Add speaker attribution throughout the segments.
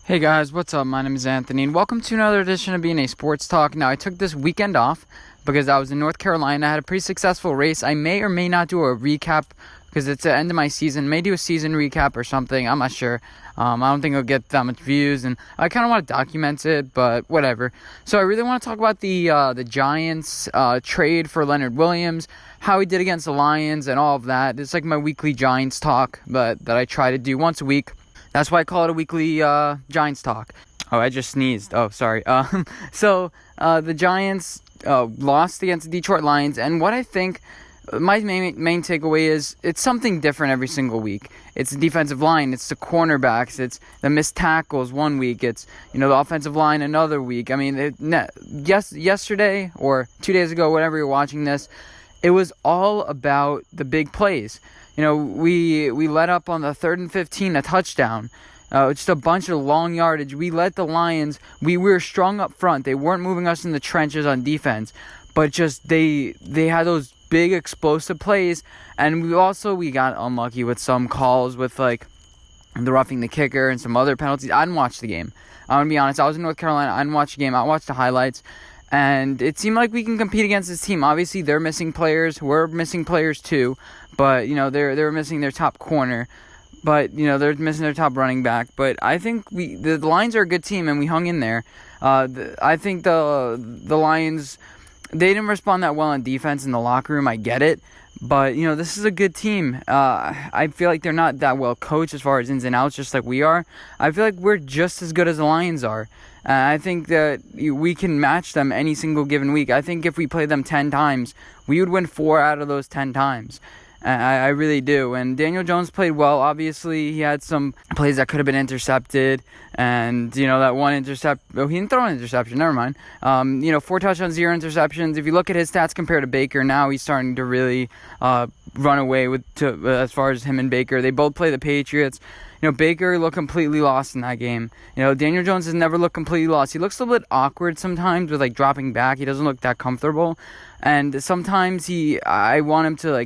Speaker 1: Hey guys, what's up? My name is Anthony, and welcome to another edition of BNA Sports Talk. Now, I took this weekend off because I was in North Carolina. I had a pretty successful race. I may or may not do a recap because it's the end of my season. May do a season recap or something. I'm not sure. I don't think it'll get that much views, and I kind of want to document it, but whatever. So I really want to talk about the Giants trade for Leonard Williams, how he did against the Lions, and all of that. It's like my weekly Giants talk, but that I try to do once a week. That's why I call it a weekly Giants talk. Oh, I just sneezed. Oh, sorry. So the Giants lost against the Detroit Lions, and what I think my main takeaway is it's something different every single week. It's the defensive line, it's the cornerbacks, it's the missed tackles one week, it's the offensive line another week. I mean, yesterday or 2 days ago, whenever you're watching this, it was all about the big plays. We let up on the 3rd and 15, a touchdown. Just a bunch of long yardage. We let the Lions, we were strong up front. They weren't moving us in the trenches on defense. But just they had those big explosive plays. And we got unlucky with some calls with like the roughing the kicker and some other penalties. I didn't watch the game. I'm going to be honest. I was in North Carolina. I didn't watch the game. I watched the highlights. And it seemed like we can compete against this team. Obviously, they're missing players. We're missing players too. But, they're missing their top corner. But, they're missing their top running back. But I think the Lions are a good team, and we hung in there. I think the Lions, they didn't respond that well on defense in the locker room. I get it. But, this is a good team. I feel like they're not that well coached as far as ins and outs, just like we are. I feel like we're just as good as the Lions are. I think that we can match them any single given week. I think if we played them 10 times, we would win 4 out of those 10 times. I really do. And Daniel Jones played well. Obviously, he had some plays that could have been intercepted. And, that one intercept. Oh, he didn't throw an interception. Never mind. 4 touchdowns, 0 interceptions. If you look at his stats compared to Baker, now he's starting to really run away as far as him and Baker. They both play the Patriots. Baker looked completely lost in that game. Daniel Jones has never looked completely lost. He looks a little bit awkward sometimes with, dropping back. He doesn't look that comfortable. And sometimes I want him to,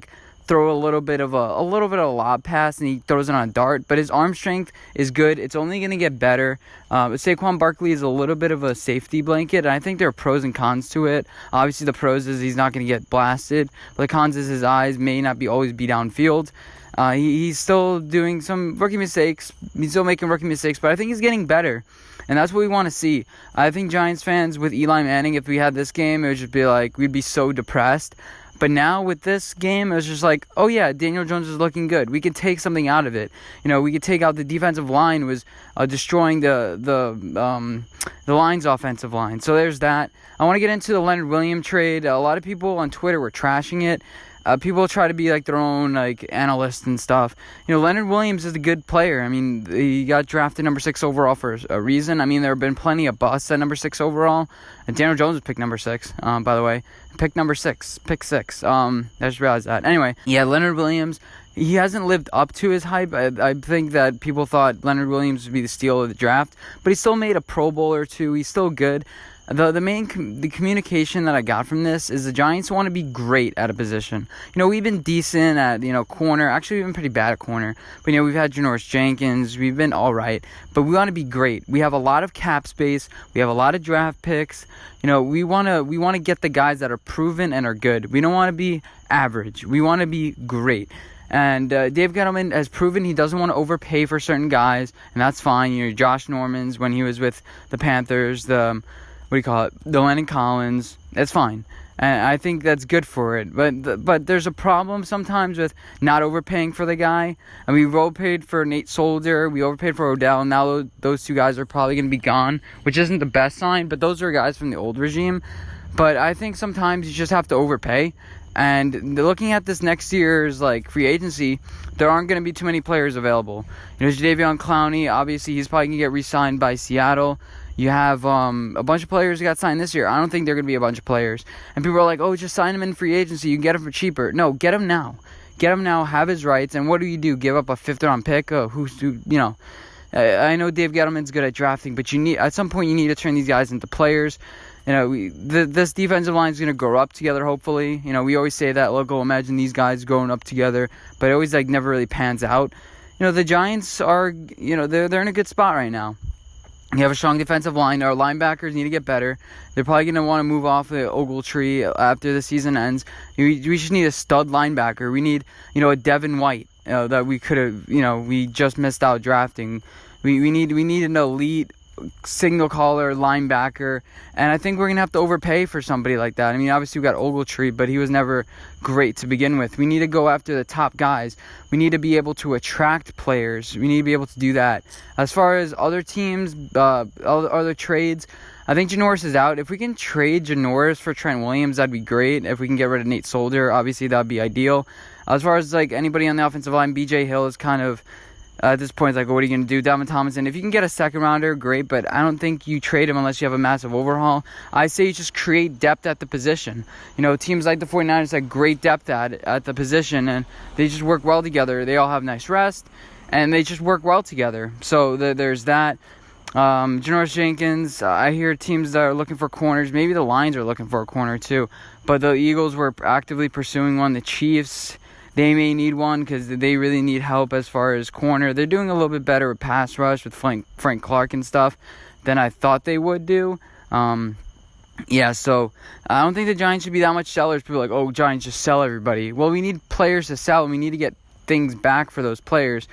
Speaker 1: throw a little bit of a lob pass, and he throws it on a dart. But his arm strength is good. It's only going to get better. Saquon Barkley is a little bit of a safety blanket, and I think there are pros and cons to it. Obviously, the pros is he's not going to get blasted. But the cons is his eyes may not always be downfield. He's still doing some rookie mistakes. He's still making rookie mistakes, but I think he's getting better. And that's what we want to see. I think Giants fans with Eli Manning, if we had this game, it would just be we'd be so depressed. But now with this game, it was just oh yeah, Daniel Jones is looking good. We can take something out of it. We could take out the defensive line was destroying the Lions' offensive line. So there's that. I want to get into the Leonard Williams trade. A lot of people on Twitter were trashing it. People try to be their own analysts and stuff. Leonard Williams is a good player. I mean, he got drafted number 6 overall for a reason. I mean, there have been plenty of busts at number 6 overall. And Daniel Jones was picked number 6, by the way. Pick 6. I just realized that. Anyway, yeah, Leonard Williams, he hasn't lived up to his hype. I think that people thought Leonard Williams would be the steal of the draft. But he still made a Pro Bowl or two. He's still good. The communication that I got from this is the Giants want to be great at a position. We've been decent at, corner. Actually, we've been pretty bad at corner. But, we've had Janoris Jenkins. We've been all right. But we want to be great. We have a lot of cap space. We have a lot of draft picks. We want to get the guys that are proven and are good. We don't want to be average. We want to be great. And Dave Gettleman has proven he doesn't want to overpay for certain guys. And that's fine. Josh Norman's when he was with the Panthers, the Landon Collins. That's fine. And I think that's good for it. But there's a problem sometimes with not overpaying for the guy. And we overpaid for Nate Solder. We overpaid for Odell. And now those 2 guys are probably going to be gone, which isn't the best sign. But those are guys from the old regime. But I think sometimes you just have to overpay. And looking at this next year's free agency, there aren't going to be too many players available. Jadeveon Clowney, obviously he's probably going to get re-signed by Seattle. You have a bunch of players who got signed this year. I don't think they're going to be a bunch of players. And people are oh, just sign him in free agency. You can get him for cheaper. No, get him now. Get him now, have his rights. And what do? Give up a 5th-round pick? I know Dave Gettleman's good at drafting, but at some point you need to turn these guys into players. This defensive line is going to grow up together, hopefully. We always say that, imagine these guys growing up together. But it always, never really pans out. The Giants are, they're in a good spot right now. You have a strong defensive line. Our linebackers need to get better. They're probably going to want to move off the Ogletree after the season ends. We just need a stud linebacker. We need, a Devin White that we could have, we just missed out drafting. We need an elite signal caller linebacker, and I think we're gonna have to overpay for somebody like that. I mean, obviously we got Ogletree, but he was never great to begin with. We need to go after the top guys. We need to be able to attract players. We need to be able to do that. As far as other teams, other trades, I think Janoris is out. If we can trade Janoris for Trent Williams, that'd be great. If we can get rid of Nate Solder, obviously that'd be ideal. As far as like anybody on the offensive line, BJ Hill is kind of at this point, it's like, what are you going to do? Dalvin Tomlinson, if you can get a second rounder, great, but I don't think you trade him unless you have a massive overhaul. I say you just create depth at the position. Teams like the 49ers have great depth at the position, and they just work well together. They all have nice rest, and they just work well together. So there's that. Janoris Jenkins, I hear teams that are looking for corners. Maybe the Lions are looking for a corner too, but the Eagles were actively pursuing one. The Chiefs, they may need one because they really need help as far as corner. They're doing a little bit better with pass rush with Frank Clark and stuff than I thought they would do. So I don't think the Giants should be that much sellers. People are like, oh, Giants just sell everybody. Well, we need players to sell, and we need to get things back for those players.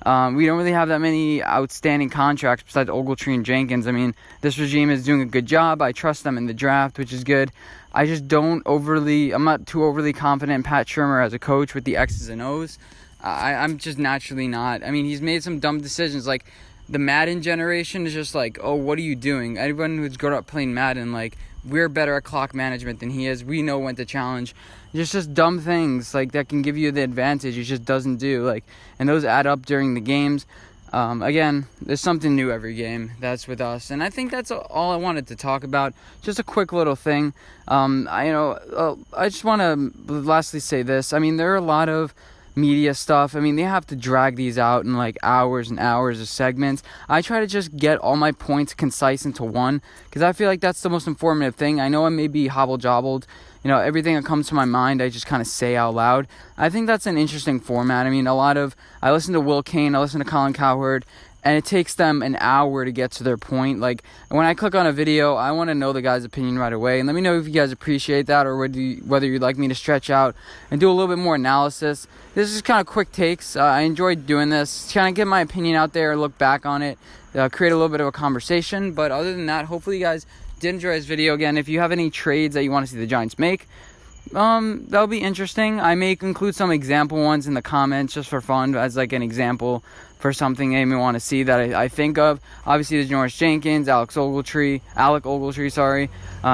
Speaker 1: We don't really have that many outstanding contracts besides Ogletree and Jenkins. I mean, this regime is doing a good job. I trust them in the draft, which is good. I just I'm not too overly confident in Pat Shurmur as a coach with the X's and O's. I'm just naturally not. I mean, he's made some dumb decisions. Like, the Madden generation is just like, oh, what are you doing? Everyone who's grown up playing Madden, like, we're better at clock management than he is. We know when to challenge. Just dumb things, like, that can give you the advantage. He just doesn't do. Like, and those add up during the games. Again, there's something new every game. That's with us. And I think that's all I wanted to talk about. Just a quick little thing. I just want to lastly say this. I mean, there are a lot of media stuff. I mean, they have to drag these out in like hours and hours of segments. I try to just get all my points concise into one because I feel like that's the most informative thing. I know I may be hobble-jobbled. Everything that comes to my mind, I just kind of say out loud. I think that's an interesting format. I mean, I listen to Will Kane, I listen to Colin Cowherd, and it takes them an hour to get to their point. Like, when I click on a video, I want to know the guy's opinion right away. And let me know if you guys appreciate that or whether you'd like me to stretch out and do a little bit more analysis. This is kind of quick takes. I enjoyed doing this, trying to get my opinion out there, look back on it, create a little bit of a conversation. But other than that, hopefully you guys did enjoy this video. Again, if you have any trades that you want to see the Giants make, that'll be interesting. I may include some example ones in the comments just for fun as like an example for something they may want to see that I think of. Obviously, there's Janoris Jenkins, Alec Ogletree,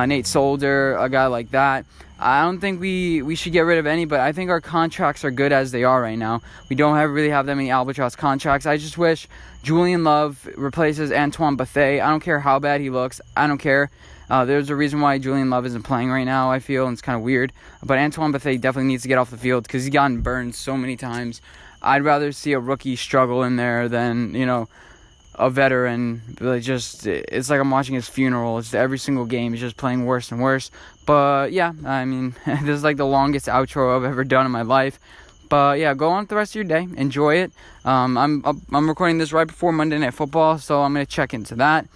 Speaker 1: Nate Solder, a guy like that. I don't think we should get rid of any, but I think our contracts are good as they are right now. We don't really have that many albatross contracts. I just wish Julian Love replaces Antoine Bethea. I don't care how bad he looks. I don't care. There's a reason why Julian Love isn't playing right now, I feel, and it's kind of weird. But Antoine Bethea definitely needs to get off the field because he's gotten burned so many times. I'd rather see a rookie struggle in there than, a veteran. It's like I'm watching his funeral. It's every single game. He's just playing worse and worse. But, yeah, I mean, this is like the longest outro I've ever done in my life. But, yeah, go on with the rest of your day. Enjoy it. I'm recording this right before Monday Night Football, so I'm going to check into that.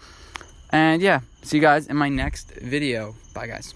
Speaker 1: And, yeah, see you guys in my next video. Bye, guys.